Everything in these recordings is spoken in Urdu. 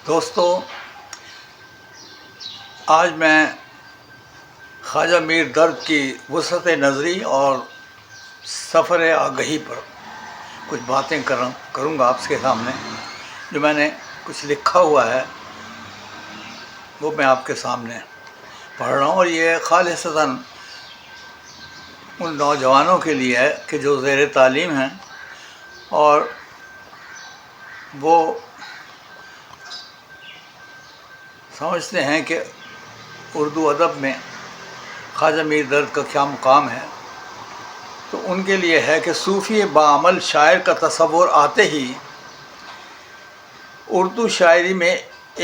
دوستو، آج میں خواجہ میر درد کی وسعت نظری اور سفر آگہی پر کچھ باتیں کروں گا آپ کے سامنے. جو میں نے کچھ لکھا ہوا ہے وہ میں آپ کے سامنے پڑھ رہا ہوں، اور یہ خالصتاً ان نوجوانوں کے لیے ہے کہ جو زیر تعلیم ہیں اور وہ سمجھتے ہیں کہ اردو ادب میں خواجہ میر درد کا کیا مقام ہے. تو ان کے لیے ہے کہ صوفی باعمل شاعر کا تصور آتے ہی اردو شاعری میں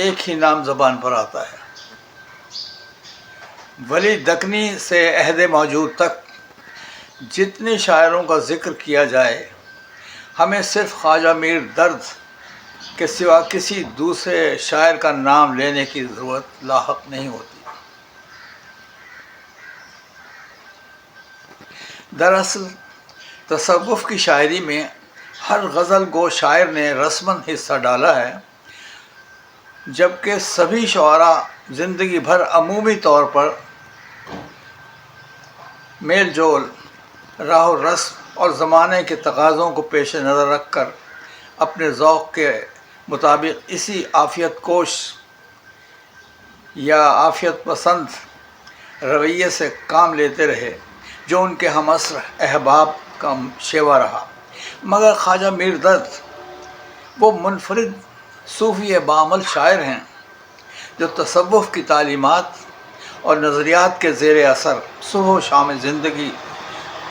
ایک ہی نام زبان پر آتا ہے. ولی دکنی سے عہد موجود تک جتنے شاعروں کا ذکر کیا جائے، ہمیں صرف خواجہ میر درد کے سوا کسی دوسرے شاعر کا نام لینے کی ضرورت لاحق نہیں ہوتی. دراصل تصوف کی شاعری میں ہر غزل گو شاعر نے رسماً حصہ ڈالا ہے، جبکہ سبھی شعراء زندگی بھر عمومی طور پر میل جول، راہ و رسم اور زمانے کے تقاضوں کو پیش نظر رکھ کر اپنے ذوق کے مطابق اسی عافیت کوش یا عافیت پسند رویے سے کام لیتے رہے جو ان کے ہم عصر احباب کا شیوا رہا. مگر خواجہ میر درد وہ منفرد صوفی باعمل شاعر ہیں جو تصوف کی تعلیمات اور نظریات کے زیر اثر صبح و شام زندگی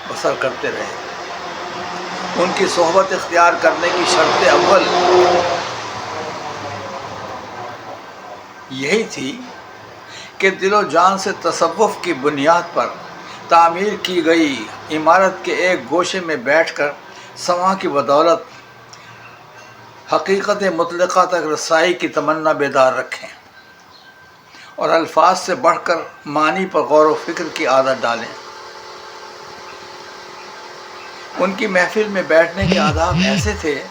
بسر کرتے رہے. ان کی صحبت اختیار کرنے کی شرط اول یہی تھی کہ دل و جان سے تصوف کی بنیاد پر تعمیر کی گئی عمارت کے ایک گوشے میں بیٹھ کر سماع کی بدولت حقیقت مطلقہ تک رسائی کی تمنا بیدار رکھیں اور الفاظ سے بڑھ کر معنی پر غور و فکر کی عادت ڈالیں. ان کی محفل میں بیٹھنے کے آداب ایسے تھے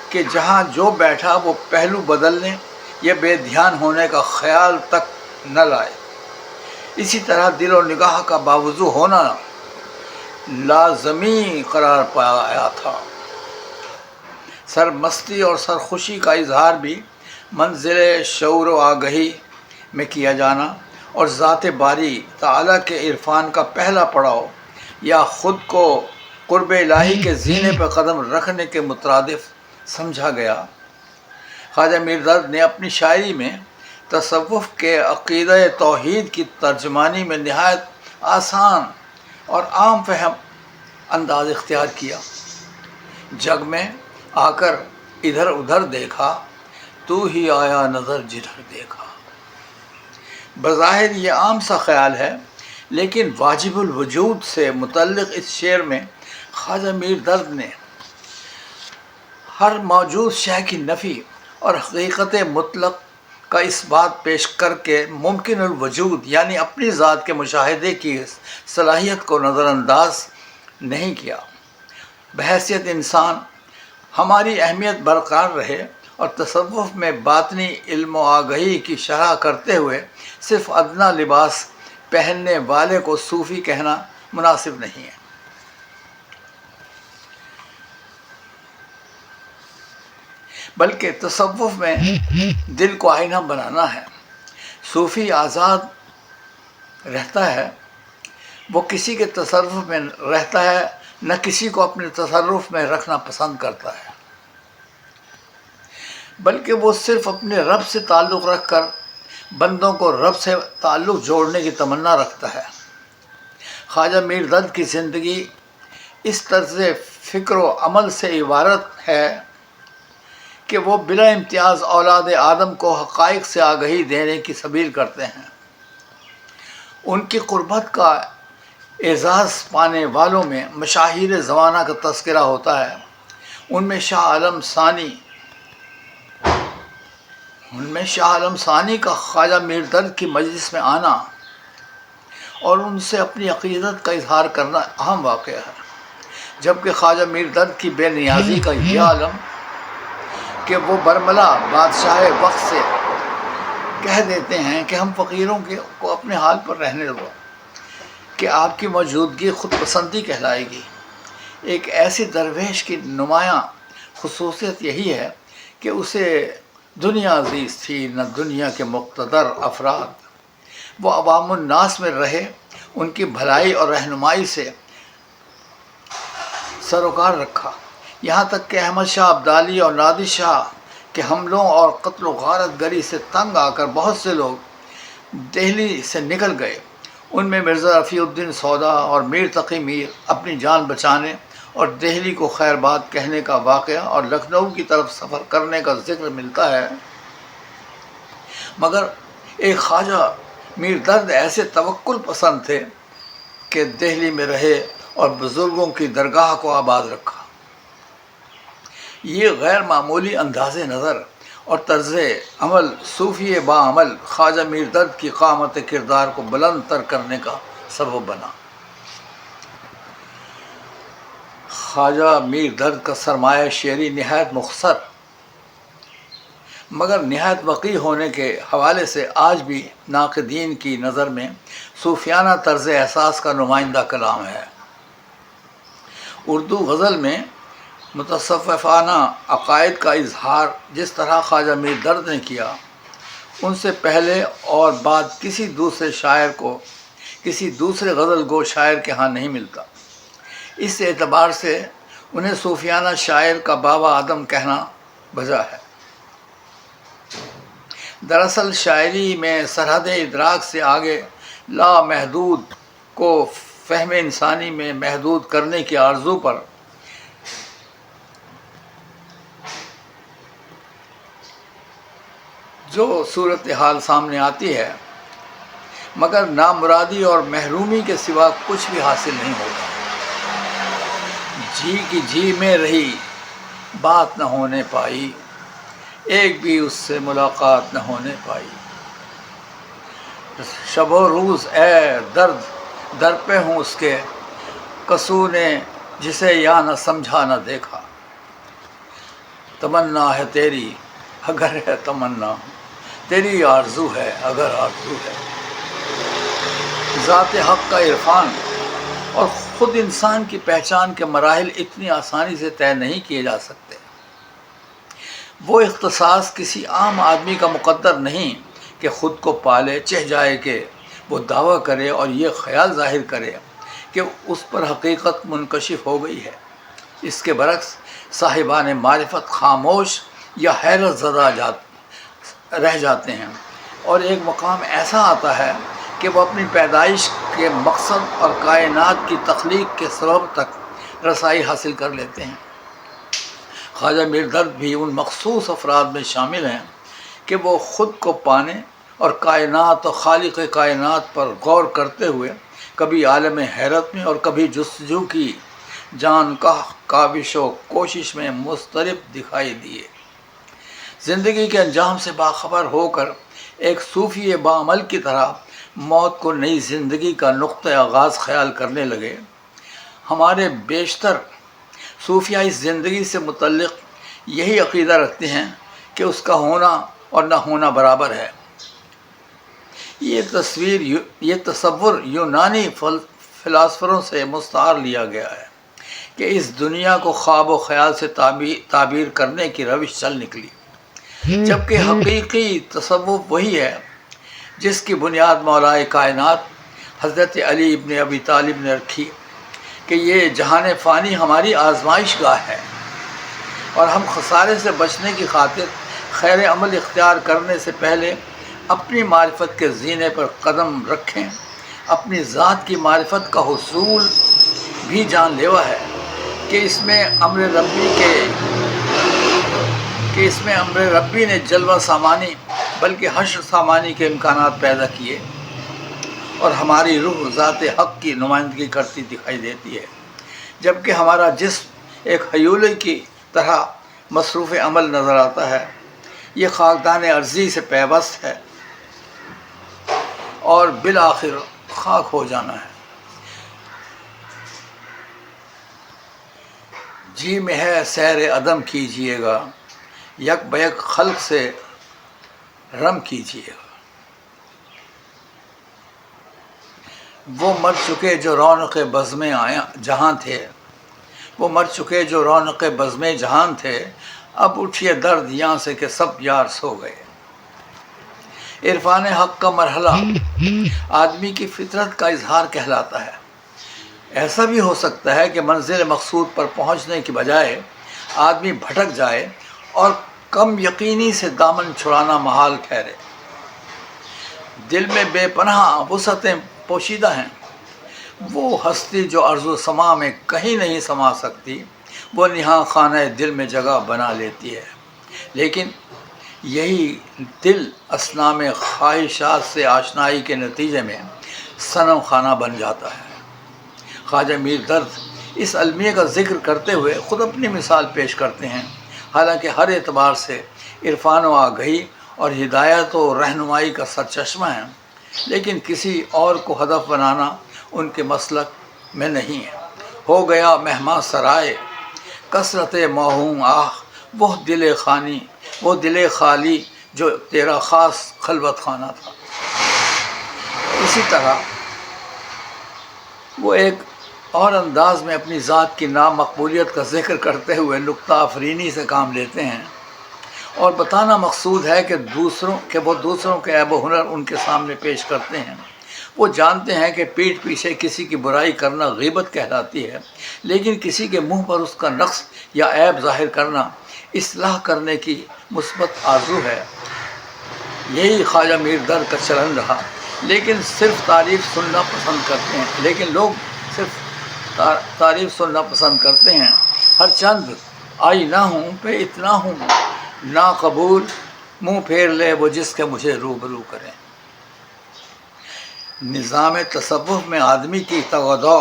کہ جہاں جو بیٹھا وہ پہلو بدلنے یا بے دھیان ہونے کا خیال تک نہ لائے. اسی طرح دل و نگاہ کا باوضو ہونا لازمی قرار پایا تھا. سرمستی اور سرخوشی کا اظہار بھی منزل شعور و آگہی میں کیا جانا اور ذات باری تعالیٰ کے عرفان کا پہلا پڑاؤ یا خود کو قرب الہی کے زینے پر قدم رکھنے کے مترادف سمجھا گیا. خواجہ میر درد نے اپنی شاعری میں تصوف کے عقیدہ توحید کی ترجمانی میں نہایت آسان اور عام فہم انداز اختیار کیا. جگ میں آ کر ادھر ادھر دیکھا، تو ہی آیا نظر جدھر دیکھا. بظاہر یہ عام سا خیال ہے، لیکن واجب الوجود سے متعلق اس شعر میں خواجہ میر درد نے ہر موجود شے کی نفی اور حقیقت مطلق کا اس بات پیش کر کے ممکن الوجود یعنی اپنی ذات کے مشاہدے کی صلاحیت کو نظر انداز نہیں کیا. بحیثیت انسان ہماری اہمیت برقرار رہے اور تصوف میں باطنی علم و آگہی کی شرح کرتے ہوئے صرف ادنا لباس پہننے والے کو صوفی کہنا مناسب نہیں ہے. بلکہ تصوف میں دل کو آئینہ بنانا ہے. صوفی آزاد رہتا ہے، وہ کسی کے تصرف میں رہتا ہے، نہ کسی کو اپنے تصرف میں رکھنا پسند کرتا ہے، بلکہ وہ صرف اپنے رب سے تعلق رکھ کر بندوں کو رب سے تعلق جوڑنے کی تمنا رکھتا ہے. خواجہ میر درد کی زندگی اس طرز فکر و عمل سے عبارت ہے کہ وہ بلا امتیاز اولاد آدم کو حقائق سے آگہی دینے کی سبیل کرتے ہیں. ان کی قربت کا اعزاز پانے والوں میں مشاہیر زمانہ کا تذکرہ ہوتا ہے. ان میں شاہ عالم ثانی کا خواجہ میر درد کی مجلس میں آنا اور ان سے اپنی عقیدت کا اظہار کرنا اہم واقعہ ہے، جبکہ خواجہ میر درد کی بے نیازی کا یہ عالم کہ وہ برملا بادشاہ وقت سے کہہ دیتے ہیں کہ ہم فقیروں کو اپنے حال پر رہنے دو، کہ آپ کی موجودگی خود پسندی کہلائے گی۔ ایک ایسی درویش کی نمایاں خصوصیت یہی ہے کہ اسے دنیا عزیز تھی نہ دنیا کے مقتدر افراد۔ وہ عوام الناس میں رہے، ان کی بھلائی اور رہنمائی سے سروکار رکھا، یہاں تک کہ احمد شاہ ابدالی اور نادر شاہ کے حملوں اور قتل و غارت گری سے تنگ آ کر بہت سے لوگ دہلی سے نکل گئے۔ ان میں مرزا رفیع الدین سودا اور میر تقی میر اپنی جان بچانے اور دہلی کو خیر بات کہنے کا واقعہ اور لکھنؤ کی طرف سفر کرنے کا ذکر ملتا ہے، مگر ایک خواجہ میر درد ایسے توکل پسند تھے کہ دہلی میں رہے اور بزرگوں کی درگاہ کو آباد رکھا۔ یہ غیر معمولی انداز نظر اور طرز عمل صوفی باعمل خواجہ میر درد کی قامت کردار کو بلند تر کرنے کا سبب بنا۔ خواجہ میر درد کا سرمایہ شعری نہایت مختصر مگر نہایت وقیح ہونے کے حوالے سے آج بھی ناقدین کی نظر میں صوفیانہ طرز احساس کا نمائندہ کلام ہے۔ اردو غزل میں متصوفانہ عقائد کا اظہار جس طرح خواجہ میر درد نے کیا، ان سے پہلے اور بعد کسی دوسرے شاعر کو، کسی دوسرے غزل گو شاعر کے ہاں نہیں ملتا۔ اس اعتبار سے انہیں صوفیانہ شاعر کا بابا آدم کہنا بجا ہے۔ دراصل شاعری میں سرحد ادراک سے آگے لامحدود کو فہم انسانی میں محدود کرنے کی آرزو پر جو صورتحال سامنے آتی ہے، مگر نامرادی اور محرومی کے سوا کچھ بھی حاصل نہیں ہوتا۔ جی کی جی میں رہی بات نہ ہونے پائی، ایک بھی اس سے ملاقات نہ ہونے پائی۔ شب و روز اے درد در پہ ہوں اس کے، قصور نے جسے یا نہ سمجھا نہ دیکھا۔ تمنا ہے تیری اگر ہے تمنا، تیری آرزو ہے اگر آرزو ہے۔ ذات حق کا عرفان اور خود انسان کی پہچان کے مراحل اتنی آسانی سے طے نہیں کیے جا سکتے۔ وہ اختصاص کسی عام آدمی کا مقدر نہیں کہ خود کو پالے چہ جائے کہ وہ دعویٰ کرے اور یہ خیال ظاہر کرے کہ اس پر حقیقت منکشف ہو گئی ہے۔ اس کے برعکس صاحبان معرفت خاموش یا حیرت زدہ رہ جاتے ہیں، اور ایک مقام ایسا آتا ہے کہ وہ اپنی پیدائش کے مقصد اور کائنات کی تخلیق کے سبب تک رسائی حاصل کر لیتے ہیں۔ خواجہ میر درد بھی ان مخصوص افراد میں شامل ہیں کہ وہ خود کو پانے اور کائنات اور خالق کائنات پر غور کرتے ہوئے کبھی عالم حیرت میں اور کبھی جستجو کی جان کا کاوش و کوشش میں مضطرب دکھائی دیے۔ زندگی کے انجام سے باخبر ہو کر ایک صوفی باعمل کی طرح موت کو نئی زندگی کا نقطہ آغاز خیال کرنے لگے۔ ہمارے بیشتر صوفیہ اس زندگی سے متعلق یہی عقیدہ رکھتے ہیں کہ اس کا ہونا اور نہ ہونا برابر ہے۔ یہ تصور یونانی فلاسفروں سے مستعار لیا گیا ہے کہ اس دنیا کو خواب و خیال سے تعبیر کرنے کی روش چل نکلی، جبکہ حقیقی تصوف وہی ہے جس کی بنیاد مولائے کائنات حضرت علی ابن ابی طالب نے رکھی کہ یہ جہان فانی ہماری آزمائش گاہ ہے، اور ہم خسارے سے بچنے کی خاطر خیر عمل اختیار کرنے سے پہلے اپنی معرفت کے زینے پر قدم رکھیں۔ اپنی ذات کی معرفت کا حصول بھی جان لیوا ہے کہ اس میں امر ربی نے جلوہ سامانی بلکہ حشر سامانی کے امکانات پیدا کیے، اور ہماری روح ذات حق کی نمائندگی کرتی دکھائی دیتی ہے، جبکہ ہمارا جسم ایک ہیولے کی طرح مصروف عمل نظر آتا ہے۔ یہ خاکدان ارضی سے پیوست ہے اور بالآخر خاک ہو جانا ہے۔ جی میں ہے سیر عدم کیجیے گا، یک بیک خلق سے رم کیجیے. وہ مر چکے جو رونق بزم جہاں تھے، وہ مر چکے جو رونق بزم جہاں تھے، اب اٹھیے درد یہاں سے کہ سب یار سو گئے. عرفان حق کا مرحلہ آدمی کی فطرت کا اظہار کہلاتا ہے. ایسا بھی ہو سکتا ہے کہ منزل مقصود پر پہنچنے کی بجائے آدمی بھٹک جائے اور کم یقینی سے دامن چھڑانا محال ٹھہرے. دل میں بے پناہ وسعتیں پوشیدہ ہیں. وہ ہستی جو ارض و سما میں کہیں نہیں سما سکتی، وہ نہاں خانہ دل میں جگہ بنا لیتی ہے. لیکن یہی دل اصنام خواہشات سے آشنائی کے نتیجے میں صنم خانہ بن جاتا ہے. خواجہ میر درد اس المیہ کا ذکر کرتے ہوئے خود اپنی مثال پیش کرتے ہیں. حالانکہ ہر اعتبار سے عرفان و آگہی اور ہدایت و رہنمائی کا سرچشمہ ہیں، لیکن کسی اور کو ہدف بنانا ان کے مسلک میں نہیں ہے. ہو گیا مہماں سرائے کثرت موہوم آہ، وہ دل خالی جو تیرا خاص خلوت خانہ تھا. اسی طرح وہ ایک اور انداز میں اپنی ذات کی نامقبولیت کا ذکر کرتے ہوئے نکتہ افرینی سے کام لیتے ہیں اور بتانا مقصود ہے کہ وہ دوسروں کے عیب و ہنر ان کے سامنے پیش کرتے ہیں. وہ جانتے ہیں کہ پیٹھ پیچھے کسی کی برائی کرنا غیبت کہلاتی ہے، لیکن کسی کے منہ پر اس کا نقص یا عیب ظاہر کرنا اصلاح کرنے کی مثبت آرزو ہے. یہی خواجہ میر درد کا چلن رہا. لیکن صرف تعریف سننا پسند کرتے ہیں ہر چند آئی نہ ہوں پہ اتنا ہوں نا قبول، منہ پھیر لے وہ جس کے مجھے روبرو کریں. نظام تصوف میں آدمی کی تغذو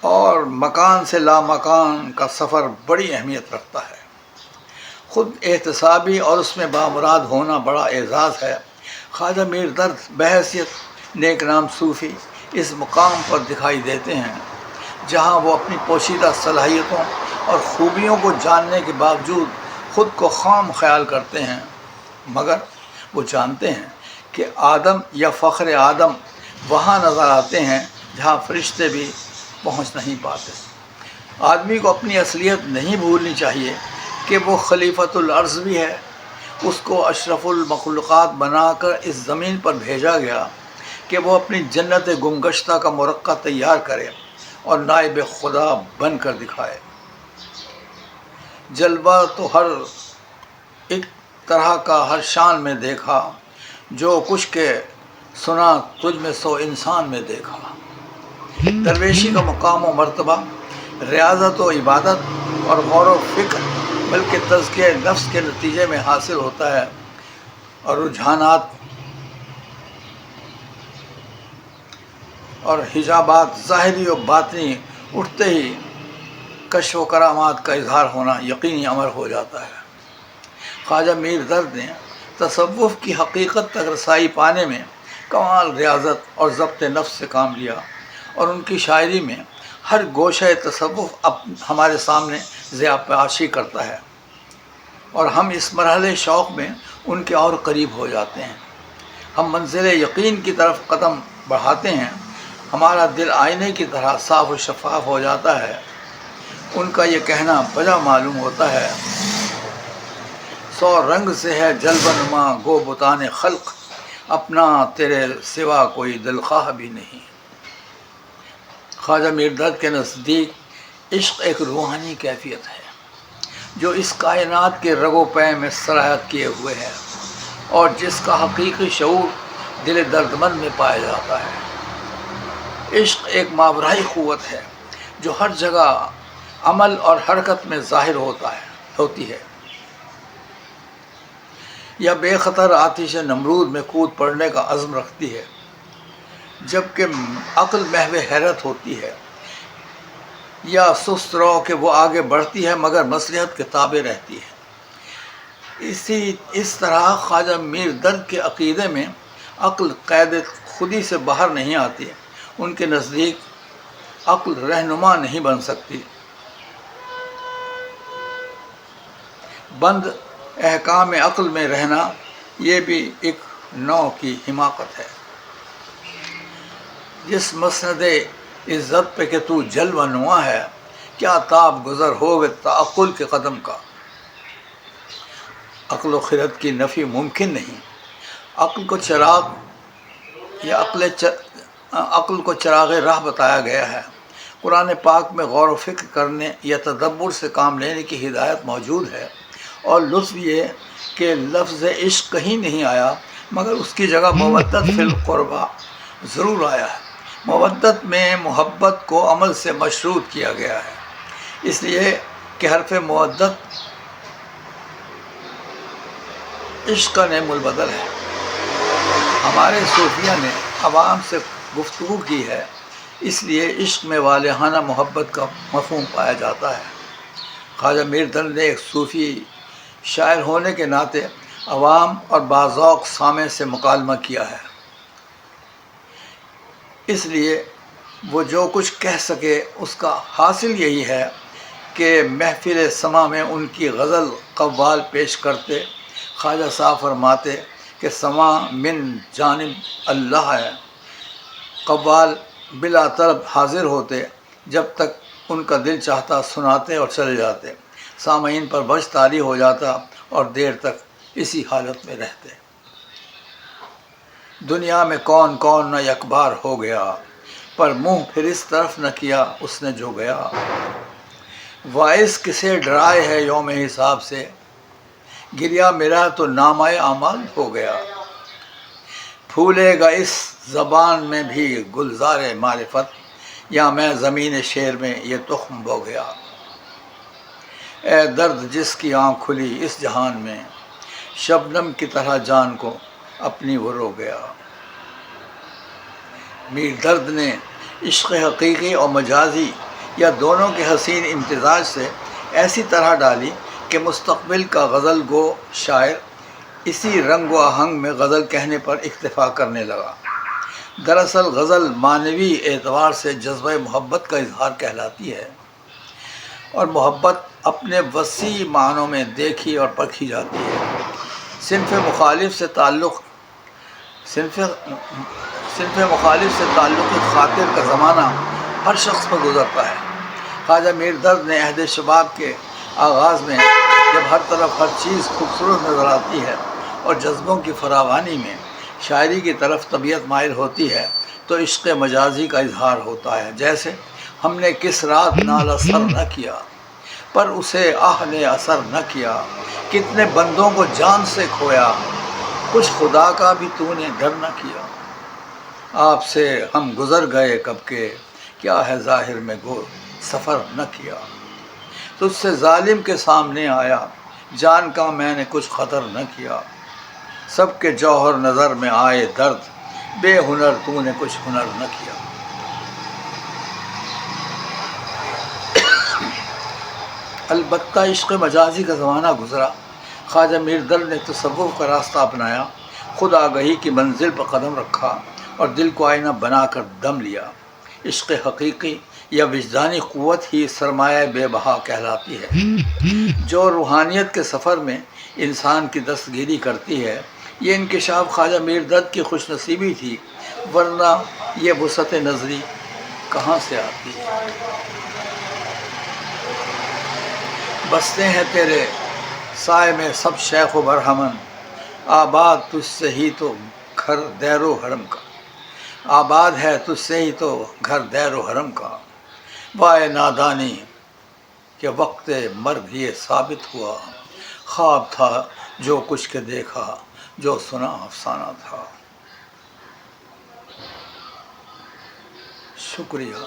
اور مکان سے لامکان کا سفر بڑی اہمیت رکھتا ہے. خود احتسابی اور اس میں بامراد ہونا بڑا اعزاز ہے. خواجہ میر درد بحیثیت نیک نام صوفی اس مقام پر دکھائی دیتے ہیں جہاں وہ اپنی پوشیدہ صلاحیتوں اور خوبیوں کو جاننے کے باوجود خود کو خام خیال کرتے ہیں، مگر وہ جانتے ہیں کہ آدم یا فخر آدم وہاں نظر آتے ہیں جہاں فرشتے بھی پہنچ نہیں پاتے. آدمی کو اپنی اصلیت نہیں بھولنی چاہیے کہ وہ خلیفۃ الارض بھی ہے. اس کو اشرف المخلوقات بنا کر اس زمین پر بھیجا گیا کہ وہ اپنی جنت گمگشتہ کا مرقع تیار کرے اور نائب خدا بن کر دکھائے. جلوہ تو ہر ایک طرح کا ہر شان میں دیکھا، جو کچھ کے سنا تجھ میں سو انسان میں دیکھا. درویشی کا مقام و مرتبہ ریاضت و عبادت اور غور و فکر بلکہ تزکیہ نفس کے نتیجے میں حاصل ہوتا ہے، اور رجحانات اور حجابات ظاہری و باطنی اٹھتے ہی کشف و کرامات کا اظہار ہونا یقینی امر ہو جاتا ہے. خواجہ میر درد نے تصوف کی حقیقت تک رسائی پانے میں کمال ریاضت اور ضبط نفس سے کام لیا، اور ان کی شاعری میں ہر گوشہ تصوف ہمارے سامنے ضیاء پاشی کرتا ہے، اور ہم اس مرحلے شوق میں ان کے اور قریب ہو جاتے ہیں. ہم منزل یقین کی طرف قدم بڑھاتے ہیں. ہمارا دل آئینے کی طرح صاف و شفاف ہو جاتا ہے. ان کا یہ کہنا بجا معلوم ہوتا ہے، سو رنگ سے ہے جلوہ نما گو بتان خلق، اپنا تیرے سوا کوئی دلخواہ بھی نہیں. خواجہ میر درد کے نزدیک عشق ایک روحانی کیفیت ہے جو اس کائنات کے رگ و پے میں سرایت کیے ہوئے ہے، اور جس کا حقیقی شعور دل دردمند میں پایا جاتا ہے. عشق ایک ماورائی قوت ہے جو ہر جگہ عمل اور حرکت میں ظاہر ہوتی ہے. یا بے خطر آتش نمرود میں کود پڑنے کا عزم رکھتی ہے، جبکہ عقل محو حیرت ہوتی ہے. یا سست رو کہ وہ آگے بڑھتی ہے مگر مصلحت کے تابع رہتی ہے. اس طرح خواجہ میر درد کے عقیدے میں عقل قید خودی سے باہر نہیں آتی. ان کے نزدیک عقل رہنما نہیں بن سکتی، بند احکام عقل میں رہنا یہ بھی ایک نوع کی حماقت ہے۔ جس مسند عزت پہ کہ تو جلوہ نما ہے، کیا تاب گزر ہوگے تعقل کے قدم کا۔ عقل و خرد کی نفی ممکن نہیں۔ عقل کو چراغ یا عقل کو چراغ راہ بتایا گیا ہے۔ قرآن پاک میں غور و فکر کرنے یا تدبر سے کام لینے کی ہدایت موجود ہے، اور لطف یہ کہ لفظ عشق کہیں نہیں آیا، مگر اس کی جگہ مودت فی القربہ ضرور آیا ہے۔ مودت میں محبت کو عمل سے مشروط کیا گیا ہے، اس لیے کہ حرف مودت عشق کا نعم البدل ہے۔ ہمارے صوفیہ نے عوام سے گفتگو کی ہے، اس لیے عشق میں والہانہ محبت کا مفہوم پایا جاتا ہے۔ خواجہ میر درد نے ایک صوفی شاعر ہونے کے ناطے عوام اور باذوق سامع سے مکالمہ کیا ہے، اس لیے وہ جو کچھ کہہ سکے اس کا حاصل یہی ہے کہ محفل سما میں ان کی غزل قوال پیش کرتے خواجہ صاحب فرماتے کہ سما من جانب اللہ ہے، قوال بلا طلب حاضر ہوتے، جب تک ان کا دل چاہتا سناتے اور چلے جاتے، سامعین پر بوجھ طاری ہو جاتا اور دیر تک اسی حالت میں رہتے۔ دنیا میں کون کون نہ یکبار ہو گیا، پر منہ پھر اس طرف نہ کیا اس نے جو گیا۔ واعظ کسے ڈرائے ہے یوم حساب سے، گریا میرا تو نامہ اعمال ہو گیا۔ پھولے گا اس زبان میں بھی گلزار معرفت، یا میں زمین شعر میں یہ تخم بو گیا۔ اے درد جس کی آنکھ کھلی اس جہان میں، شبنم کی طرح جان کو اپنی وہ رو گیا۔ میر درد نے عشق حقیقی اور مجازی یا دونوں کے حسین امتزاج سے ایسی طرح ڈالی کہ مستقبل کا غزل گو شاعر اسی رنگ و آہنگ میں غزل کہنے پر اکتفا کرنے لگا۔ دراصل غزل معنوی اعتبار سے جذبہ محبت کا اظہار کہلاتی ہے، اور محبت اپنے وسیع معنوں میں دیکھی اور پرکھی جاتی ہے۔ صنف مخالف سے تعلق خاطر کا زمانہ ہر شخص پر گزرتا ہے۔ خواجہ میر درد نے عہد شباب کے آغاز میں جب ہر طرف ہر چیز خوبصورت نظر آتی ہے اور جذبوں کی فراوانی میں شاعری کی طرف طبیعت مائل ہوتی ہے، تو عشق مجازی کا اظہار ہوتا ہے، جیسے ہم نے کس رات نال اثر نہ کیا، پر اسے آہ نے اثر نہ کیا، کتنے بندوں کو جان سے کھویا، کچھ خدا کا بھی تو نے ڈر نہ کیا۔ آپ سے ہم گزر گئے کب کے، کیا ہے ظاہر میں گو سفر نہ کیا۔ تجھ سے ظالم کے سامنے آیا، جان کا میں نے کچھ خطر نہ کیا۔ سب کے جوہر نظر میں آئے درد، بے ہنر تو نے کچھ ہنر نہ کیا۔ البتہ عشق مجازی کا زمانہ گزرا، خواجہ میر درد نے تصوف کا راستہ اپنایا، خود آگہی کی منزل پر قدم رکھا اور دل کو آئینہ بنا کر دم لیا۔ عشق حقیقی یا وجدانی قوت ہی سرمایہ بے بہا کہلاتی ہے، جو روحانیت کے سفر میں انسان کی دستگیری کرتی ہے۔ یہ انکشاف خواجہ میر درد کی خوش نصیبی تھی، ورنہ یہ وسعت نظری کہاں سے آتی ہے۔ بستے ہیں تیرے سائے میں سب شیخ و برہمن، آباد تجھ سے ہی تو گھر دیر و حرم کا۔ آباد ہے تجھ سے ہی تو گھر دیر و حرم کا، وائے نادانی کہ وقت مرگ یہ ثابت ہوا، خواب تھا جو کچھ کے دیکھا، جو سنا افسانہ تھا۔ شکریہ۔